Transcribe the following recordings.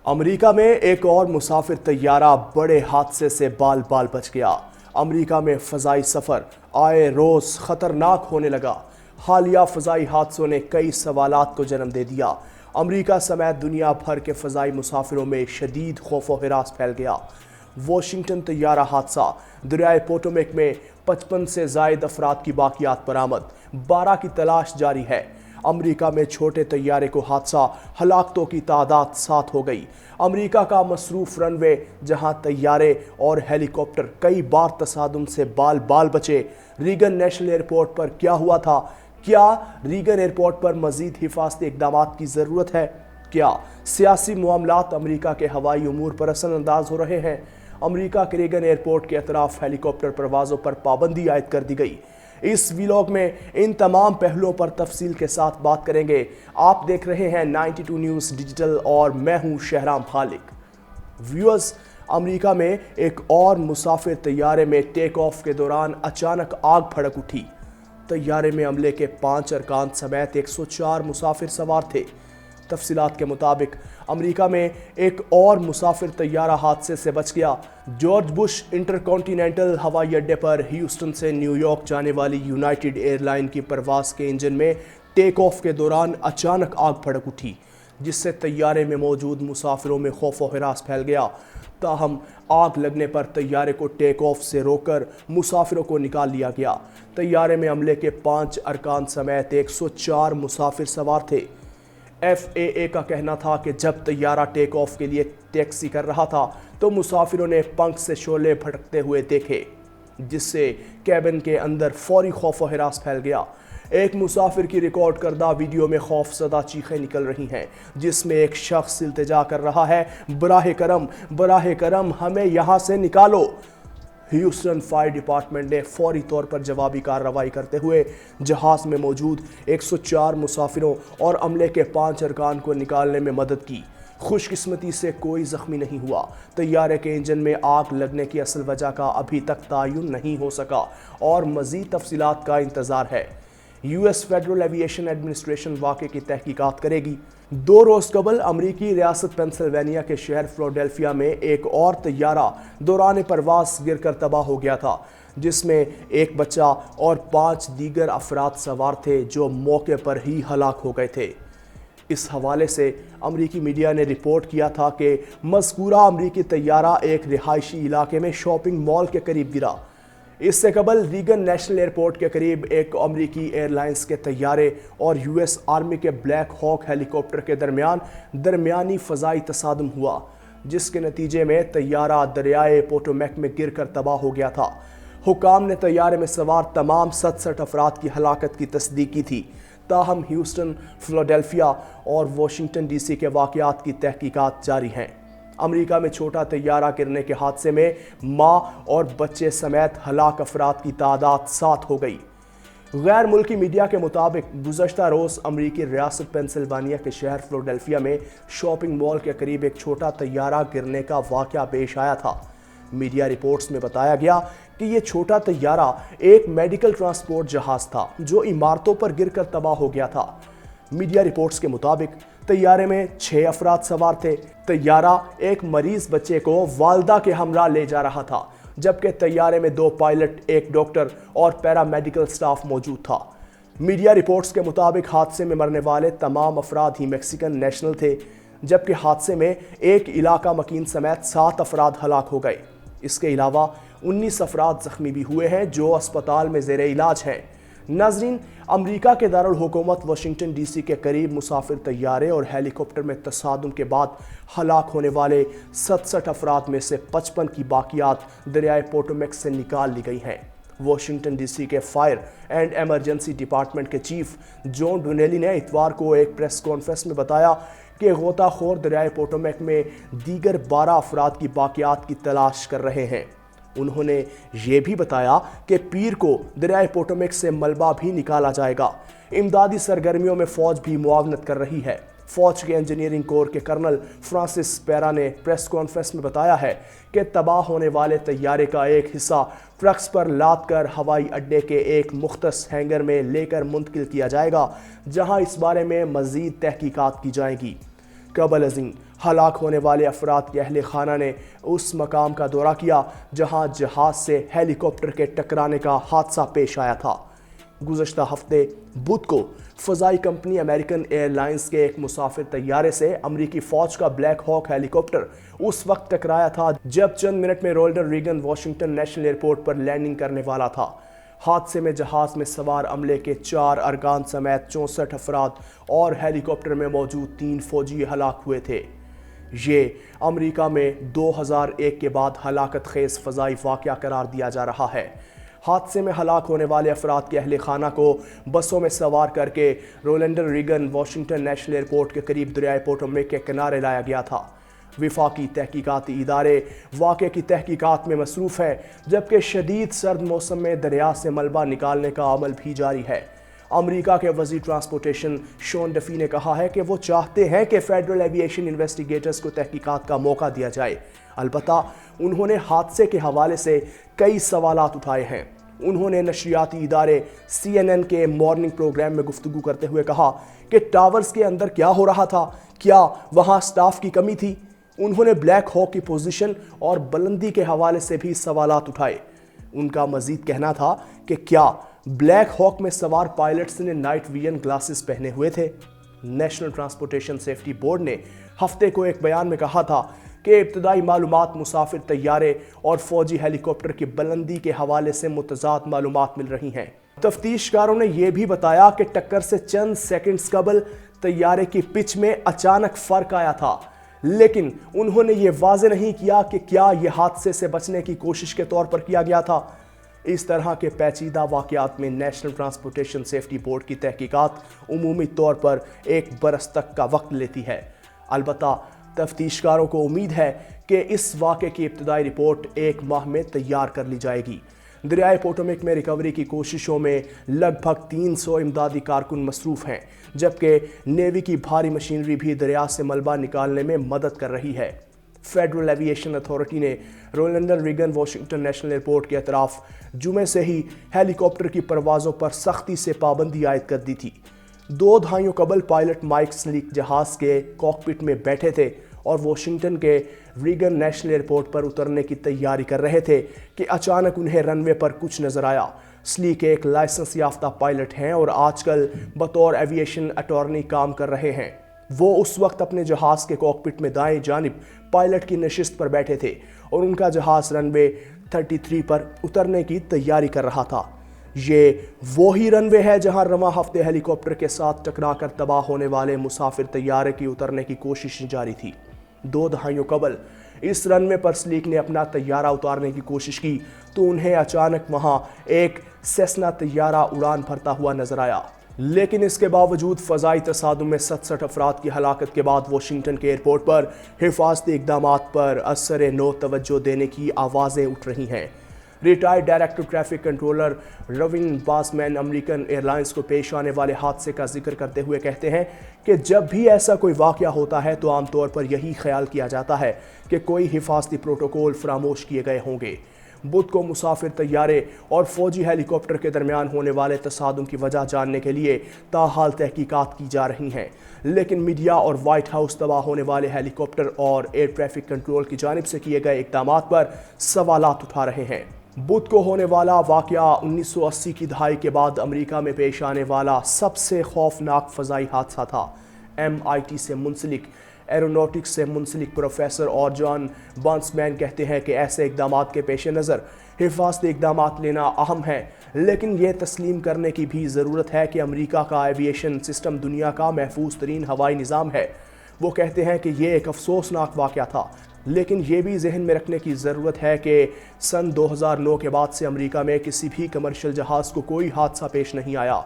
امریکہ میں ایک اور مسافر طیارہ بڑے حادثے سے بال بال بچ گیا۔ امریکہ میں فضائی سفر آئے روز خطرناک ہونے لگا۔ حالیہ فضائی حادثوں نے کئی سوالات کو جنم دے دیا۔ امریکہ سمیت دنیا بھر کے فضائی مسافروں میں شدید خوف و ہراس پھیل گیا۔ واشنگٹن طیارہ حادثہ، دریائے پوٹومیک میں 55 سے زائد افراد کی باقیات برآمد، 12 کی تلاش جاری ہے۔ امریکہ میں چھوٹے طیارے کو حادثہ، ہلاکتوں کی تعداد 7 ہو گئی۔ امریکہ کا مصروف رن وے جہاں طیارے اور ہیلی کاپٹر کئی بار تصادم سے بال بال بچے۔ ریگن نیشنل ایئرپورٹ پر کیا ہوا تھا؟ کیا ریگن ایئرپورٹ پر مزید حفاظتی اقدامات کی ضرورت ہے؟ کیا سیاسی معاملات امریکہ کے ہوائی امور پر اثر انداز ہو رہے ہیں؟ امریکہ کے ریگن ایئرپورٹ کے اطراف ہیلی کاپٹر پروازوں پر پابندی عائد کر دی گئی۔ اس ویلاگ میں ان تمام پہلوؤں پر تفصیل کے ساتھ بات کریں گے۔ آپ دیکھ رہے ہیں 92 نیوز ڈیجیٹل اور میں ہوں شہرام خالق۔ ویورز، امریکہ میں ایک اور مسافر طیارے میں ٹیک آف کے دوران اچانک آگ بھڑک اٹھی۔ طیارے میں عملے کے 5 ارکان سمیت 104 مسافر سوار تھے۔ تفصیلات کے مطابق امریکہ میں ایک اور مسافر طیارہ حادثے سے بچ گیا۔ جارج بش انٹر کانٹیننٹل ہوائی اڈے پر ہیوسٹن سے نیو یارک جانے والی یونائیٹڈ ایئر لائن کی پرواز کے انجن میں ٹیک آف کے دوران اچانک آگ بھڑک اٹھی، جس سے طیارے میں موجود مسافروں میں خوف و ہراس پھیل گیا۔ تاہم آگ لگنے پر طیارے کو ٹیک آف سے روک کر مسافروں کو نکال لیا گیا۔ طیارے میں عملے کے 5 ارکان سمیت 104 مسافر سوار تھے۔ FAA کا کہنا تھا کہ جب طیارہ ٹیک آف کے لیے ٹیکسی کر رہا تھا تو مسافروں نے پنکھ سے شعلے بھڑکتے ہوئے دیکھے، جس سے کیبن کے اندر فوری خوف و ہراس پھیل گیا۔ ایک مسافر کی ریکارڈ کردہ ویڈیو میں خوف زدہ چیخیں نکل رہی ہیں، جس میں ایک شخص التجا کر رہا ہے، براہ کرم ہمیں یہاں سے نکالو۔ ہیوسٹن فائر ڈپارٹمنٹ نے فوری طور پر جوابی کارروائی کرتے ہوئے جہاز میں موجود 104 مسافروں اور عملے کے 5 ارکان کو نکالنے میں مدد کی۔ خوش قسمتی سے کوئی زخمی نہیں ہوا۔ طیارے کے انجن میں آگ لگنے کی اصل وجہ کا ابھی تک تعین نہیں ہو سکا اور مزید تفصیلات کا انتظار ہے۔ US فیڈرل ایوییشن ایڈمنسٹریشن واقعے کی تحقیقات کرے گی۔ 2 روز قبل امریکی ریاست پینسلوینیا کے شہر فلاڈیلفیا میں ایک اور طیارہ دوران پرواز گر کر تباہ ہو گیا تھا، جس میں ایک بچہ اور 5 دیگر افراد سوار تھے جو موقع پر ہی ہلاک ہو گئے تھے۔ اس حوالے سے امریکی میڈیا نے رپورٹ کیا تھا کہ مذکورہ امریکی طیارہ ایک رہائشی علاقے میں شاپنگ مال کے قریب گرا۔ اس سے قبل ریگن نیشنل ایئرپورٹ کے قریب ایک امریکی ایئر لائنز کے طیارے اور US آرمی کے بلیک ہاک ہیلی کاپٹر کے درمیانی فضائی تصادم ہوا، جس کے نتیجے میں طیارہ دریائے پوٹومیک میں گر کر تباہ ہو گیا تھا۔ حکام نے طیارے میں سوار تمام 67 افراد کی ہلاکت کی تصدیق کی تھی۔ تاہم ہیوسٹن، فلاڈیلفیا اور واشنگٹن DC کے واقعات کی تحقیقات جاری ہیں۔ امریکہ میں چھوٹا طیارہ گرنے کے حادثے میں ماں اور بچے سمیت ہلاک افراد کی تعداد 7 ہو گئی۔ غیر ملکی میڈیا کے مطابق گزشتہ روز امریکی ریاست پینسلوانیا کے شہر فلاڈیلفیا میں شاپنگ مال کے قریب ایک چھوٹا طیارہ گرنے کا واقعہ پیش آیا تھا۔ میڈیا رپورٹس میں بتایا گیا کہ یہ چھوٹا طیارہ ایک میڈیکل ٹرانسپورٹ جہاز تھا جو عمارتوں پر گر کر تباہ ہو گیا تھا۔ میڈیا رپورٹس کے مطابق طیارے میں 6 افراد سوار تھے۔ طیارہ ایک مریض بچے کو والدہ کے ہمراہ لے جا رہا تھا، جبکہ طیارے میں 2 پائلٹ، ایک ڈاکٹر اور پیرامیڈیکل سٹاف موجود تھا۔ میڈیا رپورٹس کے مطابق حادثے میں مرنے والے تمام افراد ہی میکسیکن نیشنل تھے، جبکہ حادثے میں ایک علاقہ مکین سمیت 7 افراد ہلاک ہو گئے۔ اس کے علاوہ 19 افراد زخمی بھی ہوئے ہیں جو اسپتال میں زیر علاج ہیں۔ ناظرین، امریکہ کے دارالحکومت واشنگٹن DC کے قریب مسافر طیارے اور ہیلی کاپٹر میں تصادم کے بعد ہلاک ہونے والے 67 افراد میں سے 55 کی باقیات دریائے پوٹومیک سے نکال لی گئی ہیں۔ واشنگٹن DC کے فائر اینڈ ایمرجنسی ڈپارٹمنٹ کے چیف جان ڈونیلی نے اتوار کو ایک پریس کانفرنس میں بتایا کہ غوطہ خور دریائے پوٹومیک میں دیگر 12 افراد کی باقیات کی تلاش کر رہے ہیں۔ انہوں نے یہ بھی بتایا کہ پیر کو دریائے پوٹومیک سے ملبہ بھی نکالا جائے گا۔ امدادی سرگرمیوں میں فوج بھی معاونت کر رہی ہے۔ فوج کے انجینئرنگ کور کے کرنل فرانسس پیرا نے پریس کانفرنس میں بتایا ہے کہ تباہ ہونے والے طیارے کا ایک حصہ ٹرکس پر لاد کر ہوائی اڈے کے ایک مختص ہینگر میں لے کر منتقل کیا جائے گا، جہاں اس بارے میں مزید تحقیقات کی جائیں گی۔ قبل ازیں ہلاک ہونے والے افراد کے اہل خانہ نے اس مقام کا دورہ کیا جہاں جہاز سے ہیلی کاپٹر کے ٹکرانے کا حادثہ پیش آیا تھا۔ گزشتہ ہفتے بدھ کو فضائی کمپنی امریکن ایئر لائنز کے ایک مسافر طیارے سے امریکی فوج کا بلیک ہاک ہیلی کاپٹر اس وقت ٹکرایا تھا جب چند منٹ میں Ronald Reagan Washington national airport پر لینڈنگ کرنے والا تھا۔ حادثے میں جہاز میں سوار عملے کے 4 ارکان سمیت 64 افراد اور ہیلی کاپٹر میں موجود 3 فوجی ہلاک ہوئے تھے۔ یہ امریکہ میں 2001 کے بعد ہلاکت خیز فضائی واقعہ قرار دیا جا رہا ہے۔ حادثے میں ہلاک ہونے والے افراد کے اہل خانہ کو بسوں میں سوار کر کے Ronald Reagan Washington national airport کے قریب دریائے پوٹومیک کے کنارے لایا گیا تھا۔ وفاقی تحقیقاتی ادارے واقعے کی تحقیقات میں مصروف ہیں، جبکہ شدید سرد موسم میں دریا سے ملبہ نکالنے کا عمل بھی جاری ہے۔ امریکہ کے وزیر ٹرانسپورٹیشن شون ڈفی نے کہا ہے کہ وہ چاہتے ہیں کہ فیڈرل ایوییشن انویسٹیگیٹرز کو تحقیقات کا موقع دیا جائے۔ البتہ انہوں نے حادثے کے حوالے سے کئی سوالات اٹھائے ہیں۔ انہوں نے نشریاتی ادارے CNN کے مارننگ پروگرام میں گفتگو کرتے ہوئے کہا کہ ٹاورز کے اندر کیا ہو رہا تھا، کیا وہاں سٹاف کی کمی تھی۔ انہوں نے بلیک ہاک کی پوزیشن اور بلندی کے حوالے سے بھی سوالات اٹھائے۔ ان کا مزید کہنا تھا کہ کیا بلیک ہاک میں سوار پائلٹس نے نائٹ ویژن گلاسز پہنے ہوئے تھے۔ نیشنل ٹرانسپورٹیشن سیفٹی بورڈ نے ہفتے کو ایک بیان میں کہا تھا کہ ابتدائی معلومات مسافر طیارے اور فوجی ہیلی کاپٹر کی بلندی کے حوالے سے متضاد معلومات مل رہی ہیں۔ تفتیش کاروں نے یہ بھی بتایا کہ ٹکر سے چند سیکنڈز قبل طیارے کی پچ میں اچانک فرق آیا تھا، لیکن انہوں نے یہ واضح نہیں کیا کہ کیا یہ حادثے سے بچنے کی کوشش کے طور پر کیا گیا تھا۔ اس طرح کے پیچیدہ واقعات میں نیشنل ٹرانسپورٹیشن سیفٹی بورڈ کی تحقیقات عمومی طور پر 1 برس تک کا وقت لیتی ہے۔ البتہ تفتیش کاروں کو امید ہے کہ اس واقعے کی ابتدائی رپورٹ 1 ماہ میں تیار کر لی جائے گی۔ دریائے پوٹومیک میں ریکوری کی کوششوں میں لگ بھگ 300 امدادی کارکن مصروف ہیں، جبکہ نیوی کی بھاری مشینری بھی دریا سے ملبہ نکالنے میں مدد کر رہی ہے۔ فیڈرل ایوییشن اتھارٹی نے Ronald Reagan Washington national airport کے اطراف جمعے سے ہی ہیلی کاپٹر کی پروازوں پر سختی سے پابندی عائد کر دی تھی۔ 2 دہائیوں قبل پائلٹ مائک سلیک جہاز کے کاکپٹ میں بیٹھے تھے اور واشنگٹن کے ریگن نیشنل ایئرپورٹ پر اترنے کی تیاری کر رہے تھے کہ اچانک انہیں رن وے پر کچھ نظر آیا۔ سلیک ایک لائسنس یافتہ پائلٹ ہیں اور آج کل بطور ایوییشن اٹارنی کام کر رہے ہیں۔ وہ اس وقت اپنے جہاز کے کاکپٹ میں دائیں جانب پائلٹ کی نشست پر بیٹھے تھے اور ان کا جہاز رن وے 33 پر اترنے کی تیاری کر رہا تھا۔ یہ وہی رن وے ہے جہاں رواں ہفتے ہیلی کاپٹر کے ساتھ ٹکرا کر تباہ ہونے والے مسافر طیارے کی اترنے کی کوشش جاری تھی۔ 2 دہائیوں قبل اس رن وے پر سلیک نے اپنا طیارہ اتارنے کی کوشش کی تو انہیں اچانک وہاں ایک سیسنا طیارہ اڑان بھرتا ہوا نظر آیا، لیکن اس کے باوجود فضائی تصادم میں 67 افراد کی ہلاکت کے بعد واشنگٹن کے ایئرپورٹ پر حفاظتی اقدامات پر اثر نو توجہ دینے کی آوازیں اٹھ رہی ہیں۔ ریٹائرڈ ڈائریکٹر ٹریفک کنٹرولر روین باسمین امریکن ایئر لائنز کو پیش آنے والے حادثے کا ذکر کرتے ہوئے کہتے ہیں کہ جب بھی ایسا کوئی واقعہ ہوتا ہے تو عام طور پر یہی خیال کیا جاتا ہے کہ کوئی حفاظتی پروٹوکول فراموش کیے گئے ہوں گے۔ بدھ کو مسافر طیارے اور فوجی ہیلی کاپٹر کے درمیان ہونے والے تصادم کی وجہ جاننے کے لیے تاحال تحقیقات کی جا رہی ہیں، لیکن میڈیا اور وائٹ ہاؤس تباہ ہونے والے ہیلی کاپٹر اور ایئر ٹریفک کنٹرول کی جانب سے کیے گئے اقدامات پر سوالات اٹھا رہے ہیں۔ بدھ کو ہونے والا واقعہ 1980 کی دہائی کے بعد امریکہ میں پیش آنے والا سب سے خوفناک فضائی حادثہ تھا۔ MIT سے منسلک ایرونوٹکس سے منسلک پروفیسر اور جان بانسمین کہتے ہیں کہ ایسے اقدامات کے پیش نظر حفاظتی اقدامات لینا اہم ہے، لیکن یہ تسلیم کرنے کی بھی ضرورت ہے کہ امریکہ کا ایوییشن سسٹم دنیا کا محفوظ ترین ہوائی نظام ہے۔ وہ کہتے ہیں کہ یہ ایک افسوسناک واقعہ تھا، لیکن یہ بھی ذہن میں رکھنے کی ضرورت ہے کہ سن 2009 کے بعد سے امریکہ میں کسی بھی کمرشل جہاز کو کوئی حادثہ پیش نہیں آیا۔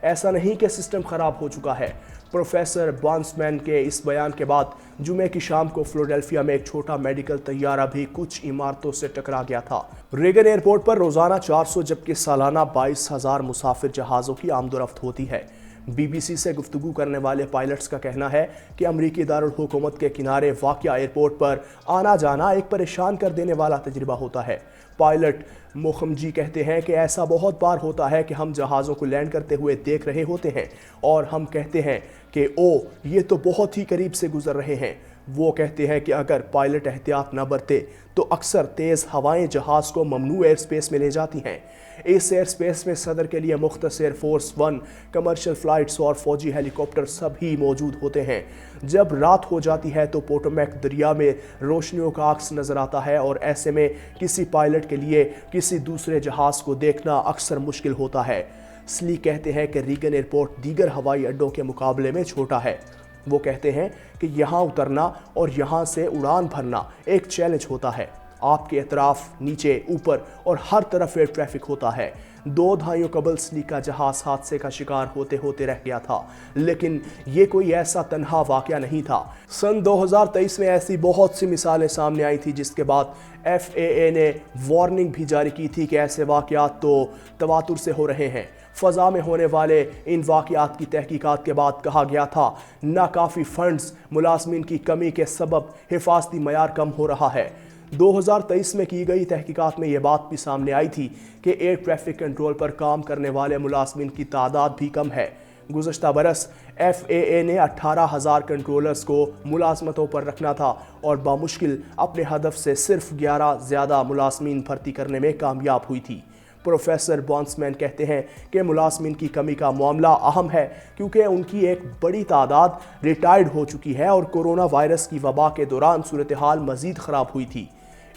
ایسا نہیں کہ سسٹم خراب ہو چکا ہے۔ پروفیسر بانسمین کے اس بیان کے بعد جمعے کی شام کو فلوڈیلفیا میں ایک چھوٹا میڈیکل طیارہ بھی کچھ عمارتوں سے ٹکرا گیا تھا۔ ریگن ایئرپورٹ پر روزانہ 400 جبکہ سالانہ 22,000 مسافر جہازوں کی آمد و رفت ہوتی ہے۔ BBC سے گفتگو کرنے والے پائلٹس کا کہنا ہے کہ امریکی دارالحکومت کے کنارے واقع ایئرپورٹ پر آنا جانا ایک پریشان کر دینے والا تجربہ ہوتا ہے۔ پائلٹ موخمجی کہتے ہیں کہ ایسا بہت بار ہوتا ہے کہ ہم جہازوں کو لینڈ کرتے ہوئے دیکھ رہے ہوتے ہیں اور ہم کہتے ہیں کہ یہ تو بہت ہی قریب سے گزر رہے ہیں۔ وہ کہتے ہیں کہ اگر پائلٹ احتیاط نہ برتے تو اکثر تیز ہوائیں جہاز کو ممنوع ایئر سپیس میں لے جاتی ہیں۔ اس ایئر سپیس میں صدر کے لیے مختص air force one, commercial flights اور فوجی ہیلی کاپٹر سبھی موجود ہوتے ہیں۔ جب رات ہو جاتی ہے تو پوٹومیک دریا میں روشنیوں کا عکس نظر آتا ہے اور ایسے میں کسی پائلٹ کے لیے کسی دوسرے جہاز کو دیکھنا اکثر مشکل ہوتا ہے۔ سلی کہتے ہیں کہ ریگن ایئرپورٹ دیگر ہوائی اڈوں کے مقابلے میں چھوٹا ہے۔ وہ کہتے ہیں کہ یہاں اترنا اور یہاں سے اڑان بھرنا ایک چیلنج ہوتا ہے۔ آپ کے اطراف، نیچے، اوپر اور ہر طرف ایئر ٹریفک ہوتا ہے۔ 2 دہائیوں قبل سلی کا جہاز حادثے کا شکار ہوتے ہوتے رہ گیا تھا، لیکن یہ کوئی ایسا تنہا واقعہ نہیں تھا۔ سن 2023 میں ایسی بہت سی مثالیں سامنے آئی تھی، جس کے بعد FAA نے وارننگ بھی جاری کی تھی کہ ایسے واقعات تو تواتر سے ہو رہے ہیں۔ فضا میں ہونے والے ان واقعات کی تحقیقات کے بعد کہا گیا تھا ناکافی فنڈز، ملازمین کی کمی کے سبب حفاظتی معیار کم ہو رہا ہے۔ 2023 میں کی گئی تحقیقات میں یہ بات بھی سامنے آئی تھی کہ ایئر ٹریفک کنٹرول پر کام کرنے والے ملازمین کی تعداد بھی کم ہے۔ گزشتہ برس FAA نے 18,000 کنٹرولرز کو ملازمتوں پر رکھنا تھا اور بامشکل اپنے ہدف سے صرف 11 زیادہ ملازمین بھرتی کرنے میں کامیاب ہوئی تھی۔ پروفیسر بونسمین کہتے ہیں کہ ملازمین کی کمی کا معاملہ اہم ہے کیونکہ ان کی ایک بڑی تعداد ریٹائرڈ ہو چکی ہے اور کورونا وائرس کی وبا کے دوران صورتحال مزید خراب ہوئی تھی۔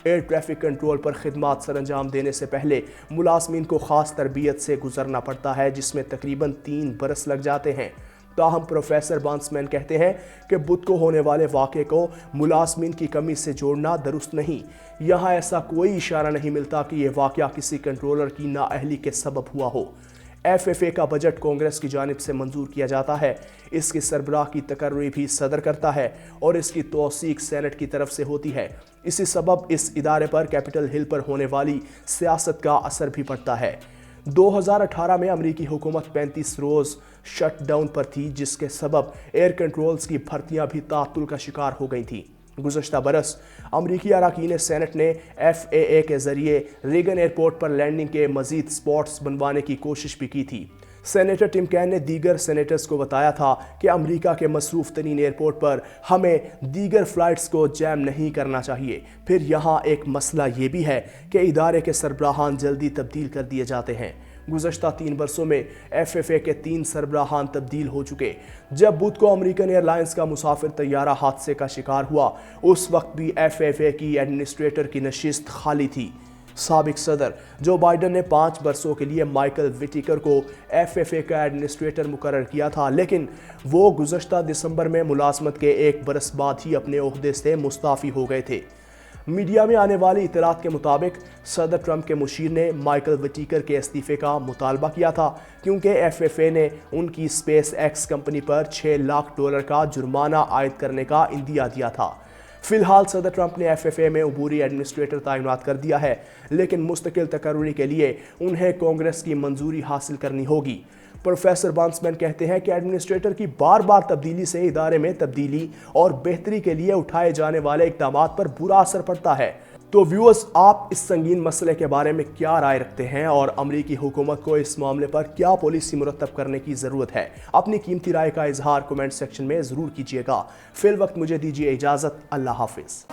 ایئر ٹریفک کنٹرول پر خدمات سر انجام دینے سے پہلے ملازمین کو خاص تربیت سے گزرنا پڑتا ہے، جس میں تقریباً 3 برس لگ جاتے ہیں۔ تاہم پروفیسر بونسمین کہتے ہیں کہ بدھ کو ہونے والے واقعے کو ملازمین کی کمی سے جوڑنا درست نہیں۔ یہاں ایسا کوئی اشارہ نہیں ملتا کہ یہ واقعہ کسی کنٹرولر کی نااہلی کے سبب ہوا ہو۔ FAA کا بجٹ کانگریس کی جانب سے منظور کیا جاتا ہے، اس کی سربراہ کی تقرری بھی صدر کرتا ہے اور اس کی توثیق سینٹ کی طرف سے ہوتی ہے۔ اسی سبب اس ادارے پر کیپٹل ہل پر ہونے والی سیاست کا اثر بھی پڑتا ہے۔ 2018 میں امریکی حکومت 35 روز شٹ ڈاؤن پر تھی، جس کے سبب ایئر کنٹرولز کی بھرتیاں بھی تعطل کا شکار ہو گئی تھیں۔ گزشتہ برس امریکی اراکین سینٹ نے FAA کے ذریعے ریگن ایئرپورٹ پر لینڈنگ کے مزید سپاٹس بنوانے کی کوشش بھی کی تھی۔ سینیٹر ٹم کین نے دیگر سینیٹرز کو بتایا تھا کہ امریکہ کے مصروف ترین ایئرپورٹ پر ہمیں دیگر فلائٹس کو جیم نہیں کرنا چاہیے۔ پھر یہاں ایک مسئلہ یہ بھی ہے کہ ادارے کے سربراہان جلدی تبدیل کر دیے جاتے ہیں۔ گزشتہ 3 برسوں میں FAA کے 3 سربراہان تبدیل ہو چکے۔ جب بدھ کو امریکن ایئر لائنز کا مسافر طیارہ حادثے کا شکار ہوا، اس وقت بھی FAA کی ایڈمنسٹریٹر کی نشست خالی تھی۔ سابق صدر جو بائیڈن نے 5 برسوں کے لیے مائیکل وٹیکر کو FAA کا ایڈمنسٹریٹر مقرر کیا تھا، لیکن وہ گزشتہ دسمبر میں ملازمت کے 1 برس بعد ہی اپنے عہدے سے مستعفی ہو گئے تھے۔ میڈیا میں آنے والی اطلاعات کے مطابق صدر ٹرمپ کے مشیر نے مائیکل وٹیکر کے استعفے کا مطالبہ کیا تھا کیونکہ FAA نے ان کی اسپیس ایکس کمپنی پر $6 لاکھ کا جرمانہ عائد کرنے کا عندیہ دیا تھا۔ فی الحال صدر ٹرمپ نے FAA میں عبوری ایڈمنسٹریٹر تعینات کر دیا ہے، لیکن مستقل تقرری کے لیے انہیں کانگریس کی منظوری حاصل کرنی ہوگی۔ پروفیسر بونسمین کہتے ہیں کہ ایڈمنسٹریٹر کی بار بار تبدیلی سے ادارے میں تبدیلی اور بہتری کے لیے اٹھائے جانے والے اقدامات پر برا اثر پڑتا ہے۔ تو ویورز، آپ اس سنگین مسئلے کے بارے میں کیا رائے رکھتے ہیں اور امریکی حکومت کو اس معاملے پر کیا پالیسی مرتب کرنے کی ضرورت ہے؟ اپنی قیمتی رائے کا اظہار کمنٹ سیکشن میں ضرور کیجیے گا۔ فی الوقت مجھے دیجیے اجازت۔ اللہ حافظ۔